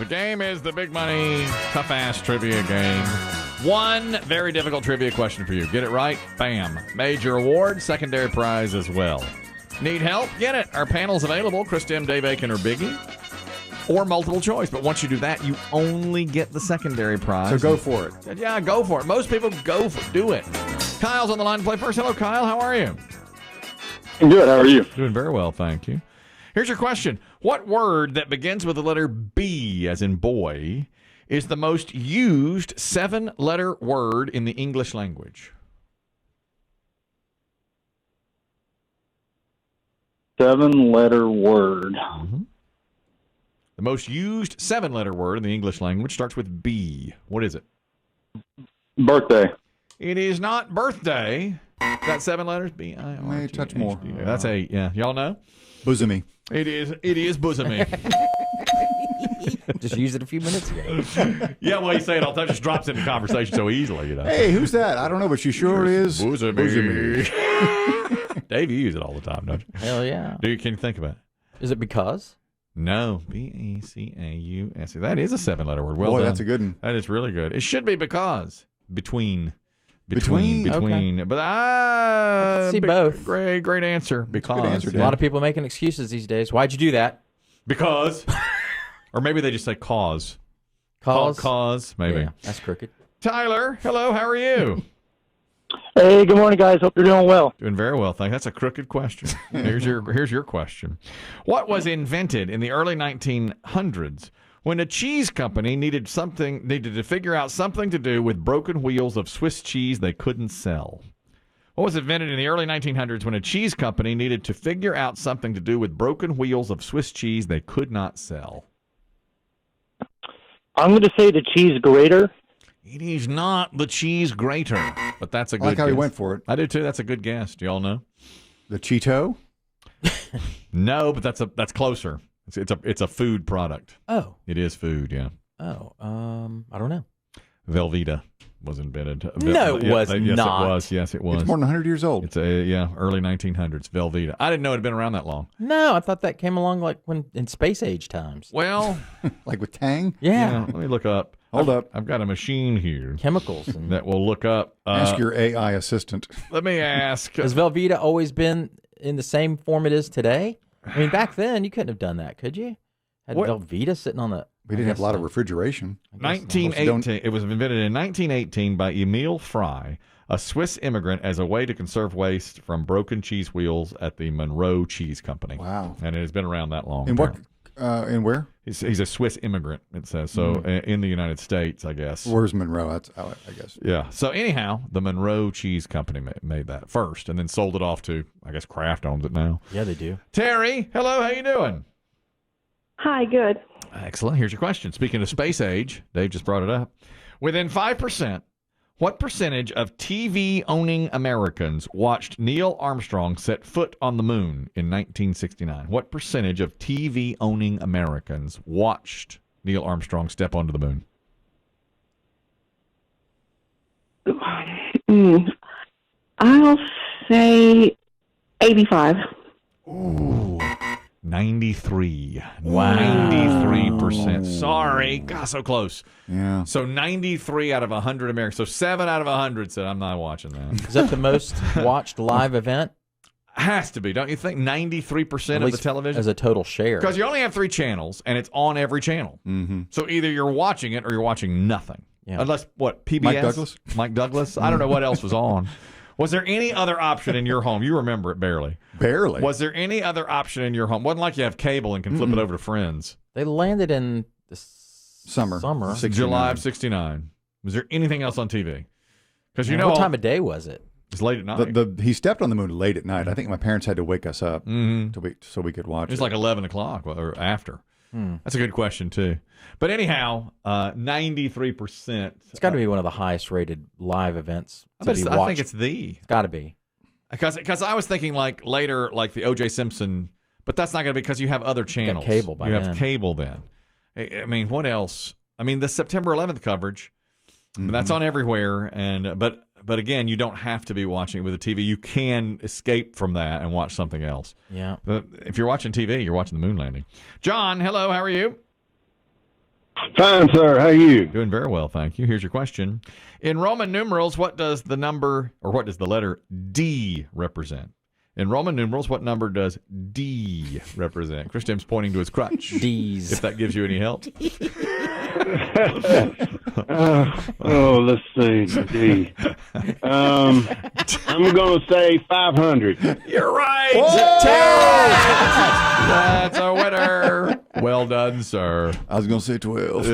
The game is the big money, tough-ass trivia game. One very difficult trivia question for you. Get it right? Bam. Major award, secondary prize as well. Need help? Get it. Our panel's available. Chris, Demm, Dave Aiken, or Biggie. Or multiple choice. But once you do that, you only get the secondary prize. So go for it. Yeah, go for it. Most people do it. Kyle's on the line to play first. Hello, Kyle. How are you? I'm good. How are you? Doing very well, thank you. Here's your question. What word that begins with the letter B, as in boy, is the most used 7-letter word in the English language? 7-letter word. Mm-hmm. The most used 7-letter word in the English language starts with B. What is it? Birthday. It is not birthday. That 7 letters? B-I-R-T-H-D. May touch more. That's 8. Yeah. Y'all know? Bosomy. It is bosomy. Just used it a few minutes ago. Yeah, well, you say it all the time. Just drops into conversation so easily, you know. Hey, who's that? I don't know, but she sure is. Bosomy. Dave, you use it all the time, don't you? Hell yeah. Can you think about it? Is it because? No. B-E-C-A-U-S. That is a 7-letter word. Well Boy, done. that's a good one. That is really good. It should be because. Between. Between? Okay. But see both. Great answer. Because. Good answer, A lot of people making excuses these days. Why'd you do that? Because. Or maybe they just say cause. Cause, maybe. Yeah, that's crooked. Tyler, hello, how are you? Hey, good morning, guys. Hope you're doing well. Doing very well, thank you. That's a crooked question. Here's your question. What was invented in the early 1900s when a cheese company needed to figure out something to do with broken wheels of Swiss cheese they couldn't sell? What was invented in the early 1900s when a cheese company needed to figure out something to do with broken wheels of Swiss cheese they could not sell? I'm going to say the cheese grater. It is not the cheese grater, but that's a good I like how he guess. went for it. I do too. That's a good guess. Do y'all know? The Cheeto? No, but that's closer. It's a food product. Oh. It is food, yeah. Oh. I don't know. Velveeta was invented. No, it was yes, not. It was. Yes, it was. It's more than 100 years old. It's early 1900s. Velveeta. I didn't know it had been around that long. No, I thought that came along like when in space age times. Well, Like with Tang? Yeah. let me look up. Hold up. I've got a machine here Chemicals. And that will look up. Ask your AI assistant. Let me ask. has Velveeta always been in the same form it is today? I mean, back then you couldn't have done that, could you? Had What? Velveeta sitting on the. We didn't have a lot of refrigeration. 1918. It was invented in 1918 by Emil Fry, a Swiss immigrant, as a way to conserve waste from broken cheese wheels at the Monroe Cheese Company. Wow. And it has been around that long. In what? In where? He's a Swiss immigrant, it says. So in the United States, I guess. Where's Monroe? That's I guess. Yeah. So anyhow, the Monroe Cheese Company made that first and then sold it off to, I guess, Kraft owns it now. Yeah, they do. Terry, hello. How you doing? Hi, good. Excellent. Here's your question. Speaking of space age, Dave just brought it up. Within 5%, what percentage of TV-owning Americans watched Neil Armstrong set foot on the moon in 1969? What percentage of TV-owning Americans watched Neil Armstrong step onto the moon? I'll say 85. Ooh. 93. Wow. 93%. Sorry. God, so close. Yeah. So 93 out of 100 Americans. So 7 out of 100 said, I'm not watching that. Is that the most watched live event? Has to be, don't you think? 93% At of the least television? as a total share. Because you only have 3 channels, and it's on every channel. Mm-hmm. So either you're watching it or you're watching nothing. Yeah. Unless, what, PBS? Mike Douglas? Mike Douglas? I don't know what else was on. Was there any other option in your home? You remember it barely. Barely. Was there any other option in your home? Wasn't like you have cable and can flip it over to friends. They landed in the Summer. Summer. 69. July of 69. Was there anything else on TV? Because you know what time of day was it? it's late at night. He stepped on the moon late at night. I think my parents had to wake us up Mm-hmm. so we could watch It's it. like 11 o'clock or after. That's a good question, too. But anyhow, 93%. It's got to be one of the highest rated live events to be watched. I think it's the. It's got to be. Because I was thinking like later, like the O.J. Simpson, but that's not going to be because you have other channels. cable by You have then. cable then. I mean, what else? I mean, the September 11th coverage, that's on everywhere. And but again, you don't have to be watching it with a TV. You can escape from that and watch something else. Yeah. But if you're watching TV, you're watching the moon landing. John, hello. How are you? Fine, sir. How are you? Doing very well, thank you. Here's your question. In Roman numerals, what does the letter D represent? In Roman numerals, what number does D represent? Chris Demm's pointing to his crutch. D's. If that gives you any help. Let's see. D. I'm going to say 500. You're right. That's a winner. Well done, sir. I was going to say 12.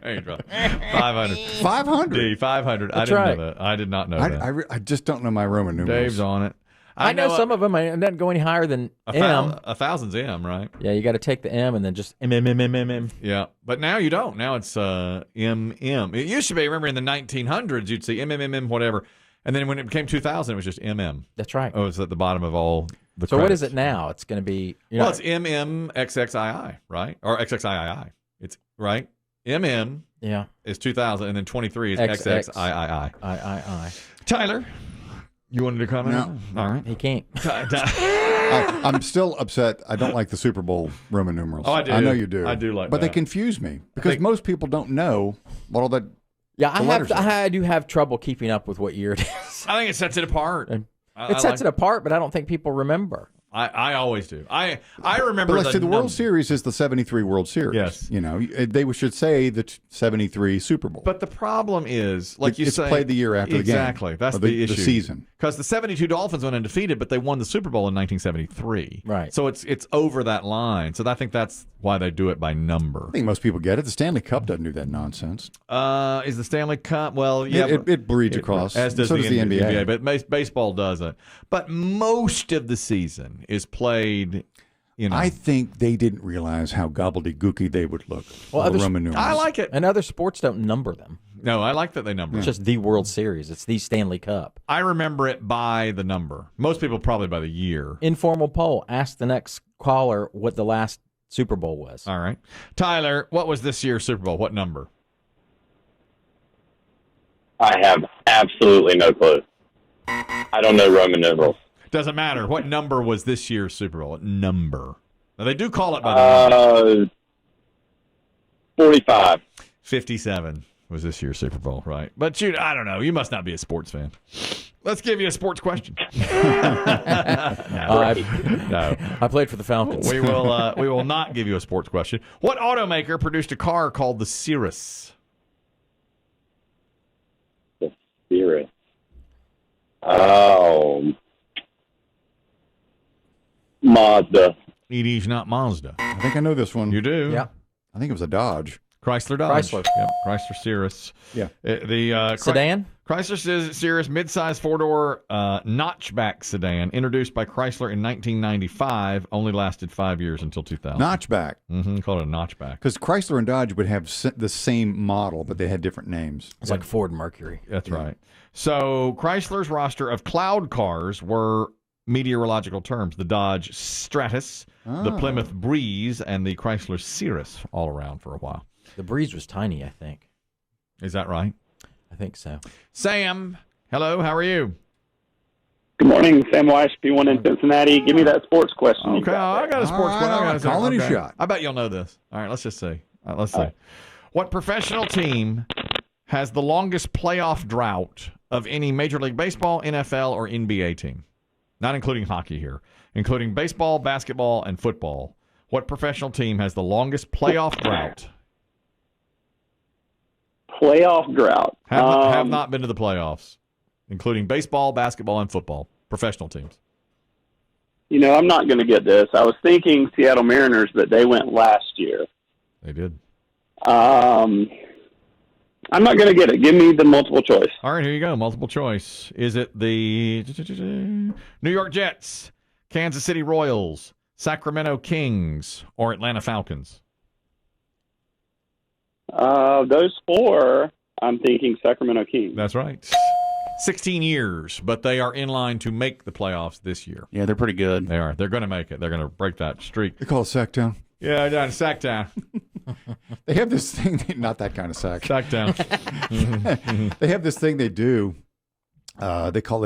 500. 500. D, 500. That's I didn't right. know that. I did not know that. I just don't know my Roman numerals. Dave's on it. I know some of them. It doesn't go any higher than M. 1,000's M, right? Yeah, you got to take the M and then just M. Yeah, but now you don't. Now it's M. It used to be, remember, in the 1900s, you'd see M, whatever. And then when it became 2000, it was just MM. That's right. Oh, it's at the bottom of all the So what credits. is it now? It's going to be... Well, it's MMXXII, right? Or XXIII. It's, right? MM yeah. is 2000, and then 23 is XX. XXIII. I. Tyler, you wanted to comment? No. All right. He can't. I'm still upset. I don't like the Super Bowl Roman numerals. Oh, I do. I know you do. I do like but that. they confuse me because most people don't know what all that. Yeah, The letters are. I do have trouble keeping up with what year it is. I think it sets it apart. It sets it apart, but I don't think people remember. I always do. I remember. But let's see, the World Series is the 73 World Series. Yes. You know, they should say the 73 Super Bowl. But the problem is, like you it's say, played the year after the game. Exactly. That's or the issue. The season. Because the 72 Dolphins went undefeated, but they won the Super Bowl in 1973. Right. So it's over that line. So I think that's why they do it by number. I think most people get it. The Stanley Cup doesn't do that nonsense. Is the Stanley Cup? Well, yeah. It breeds across. As does so the does the NBA. But baseball doesn't. But most of the season is played, you know. I think they didn't realize how gobbledygooky they would look. Well, the Roman numerals. I like it. And other sports don't number them. No, I like that they number. It's just the World Series. It's the Stanley Cup. I remember it by the number. Most people probably by the year. Informal poll. Ask the next caller what the last Super Bowl was. All right. Tyler, what was this year's Super Bowl? What number? I have absolutely no clue. I don't know Roman numerals. Doesn't matter. What number was this year's Super Bowl? Number. Now, they do call it by the number. 45. 57 was this year's Super Bowl, right? But shoot, I don't know. You must not be a sports fan. Let's give you a sports question. No. I played for the Falcons. We will not give you a sports question. What automaker produced a car called the Cirrus? The Spirit. Oh. Mazda. It is not Mazda. I think I know this one. You do? Yeah. I think it was a Dodge. Chrysler Dodge. Chrysler. Yep. Chrysler Cirrus. Yeah. Sedan? Chrysler Cirrus midsize four-door notchback sedan introduced by Chrysler in 1995, only lasted 5 years until 2000. Notchback. Called it a notchback. Because Chrysler and Dodge would have the same model, but they had different names. It's like Ford and Mercury. That's right. So Chrysler's roster of cloud cars were meteorological terms: the Dodge Stratus, the Plymouth Breeze, and the Chrysler Cirrus, all around for a while. The Breeze was tiny, I think. Is that right? I think so. Sam, hello, how are you? Good morning, Sam Weiss, P1 in Cincinnati. Give me that sports question. Okay, I got a sports All question. right, call any shot. I bet you'll know this. All right, let's just see. Let's see. What professional team has the longest playoff drought of any Major League Baseball, NFL, or NBA team? Not including hockey here, including baseball, basketball, and football. What professional team has the longest playoff drought? Playoff drought. Have not been to the playoffs, including baseball, basketball, and football. Professional teams. You know, I'm not going to get this. I was thinking Seattle Mariners, but they went last year. They did. I'm not going to get it. Give me the multiple choice. All right, here you go. Multiple choice. Is it the New York Jets, Kansas City Royals, Sacramento Kings, or Atlanta Falcons? Those four, I'm thinking Sacramento Kings. That's right. 16 years, but they are in line to make the playoffs this year. Yeah, they're pretty good. They are. They're going to make it. They're going to break that streak. They call it Sacktown. Yeah, down Sacktown. They have this thing, not that kind of sack. Sacktown. They have this thing they do They call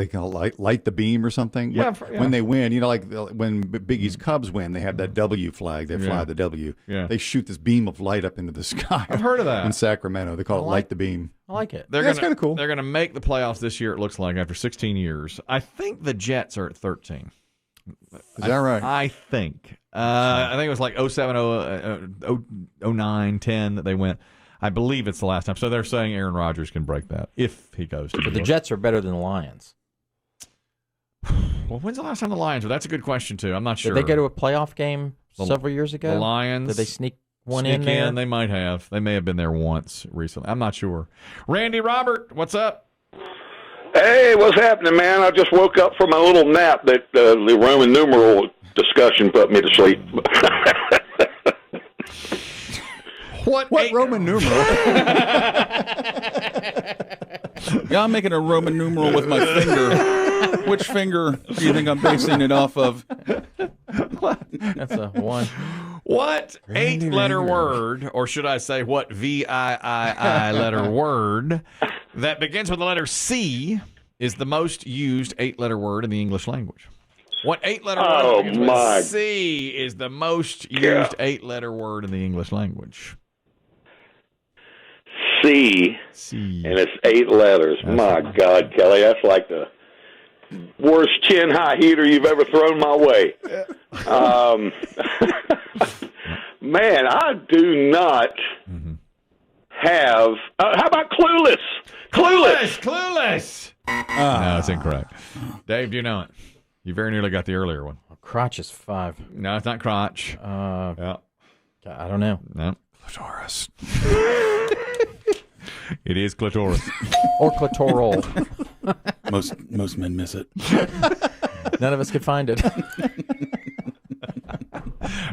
light the beam or something. Yeah, When they win, like when Biggie's Cubs win, they have that W flag. They fly the W. Yeah. They shoot this beam of light up into the sky. I've heard of that. In Sacramento, they call it light the beam. I like it. That's kind of cool. They're going to make the playoffs this year, it looks like, after 16 years. I think the Jets are at 13. Is that right? I think. I think it was like 07, 09, 10 that they went. I believe it's the last time. So they're saying Aaron Rodgers can break that if he goes to But the Jets are better than the Lions. Well, when's the last time the Lions were? That's a good question, too. I'm not sure. Did they go to a playoff game several years ago? The Lions. Did they sneak in there? They might have. They may have been there once recently. I'm not sure. Randy Robert, what's up? Hey, what's happening, man? I just woke up from a little nap that the Roman numeral discussion put me to sleep. What Roman numeral? Yeah, I'm making a Roman numeral with my finger. Which finger do you think I'm basing it off of? That's a 1. What 8-letter word, or should I say what VIII letter word, that begins with the letter C is the most used 8-letter word in the English language? What 8-letter word that begins with C is the most used 8-letter word in the English language? C. And it's 8 letters. My God, Kelly, that's like the worst chin high heater you've ever thrown my way. Man, I do not have. How about Clueless? Clueless. No, it's incorrect. Dave, do you know it? You very nearly got the earlier one. Crotch is 5. No, it's not crotch. I don't know. No. Clitoris. It is clitoris. Or clitoral. Most men miss it. None of us could find it.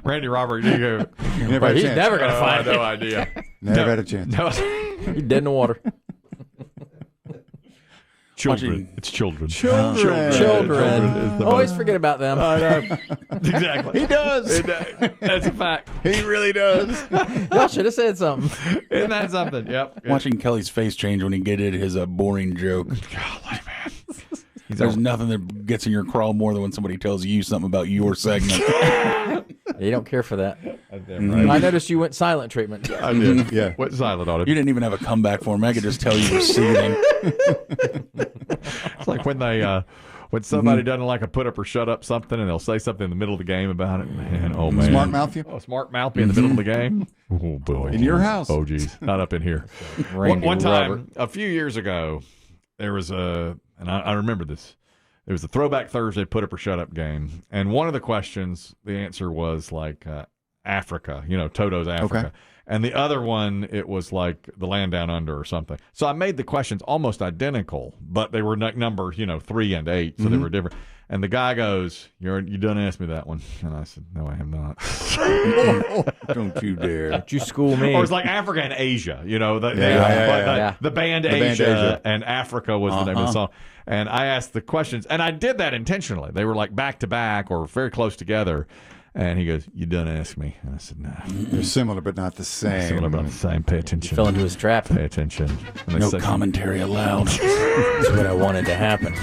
Randy Robert, you go. Never had a He's chance. never going to find No it. idea. Never had a chance. No. He's dead in the water. Children. It's children. Children. Always forget about them. Exactly. He does. That's a fact. He really does. Y'all should have said something. Isn't that something? Yep. Watching Kelly's face change when he get it is a boring joke. Golly, man. There's nothing that gets in your crawl more than when somebody tells you something about your segment. You don't care for that. Right. I noticed you went silent treatment. I did. Yeah. What silent on it? You didn't even have a comeback for him. I could just tell you were seething. It's like when they when somebody doesn't like a put up or shut up something and they'll say something in the middle of the game about it. Man, oh man. Smart mouth you? Oh, smart mouth be in the middle of the game. Oh boy. In your house? Oh geez. Not up in here. Randy One time, Robert. a few years ago, there was and I remember this. It was the Throwback Thursday put up or shut up game. And one of the questions, the answer was like Africa, Toto's Africa. Okay. And the other one, it was like the Land Down Under or something. So I made the questions almost identical, but they were numbered, 3 and 8, so they were different. And the guy goes, you done asked me that one. And I said, no, I have not. Don't you dare. Don't you school me. Or it's like Africa and Asia, the band Asia, band Asia. and Africa was the name of the song. And I asked the questions, and I did that intentionally. They were like back to back or very close together. And he goes, you done ask me. And I said, no. They're similar but not the same. Similar but the same. Pay attention. Fell into his trap. Pay attention. And they No said- commentary allowed. That's what I wanted to happen.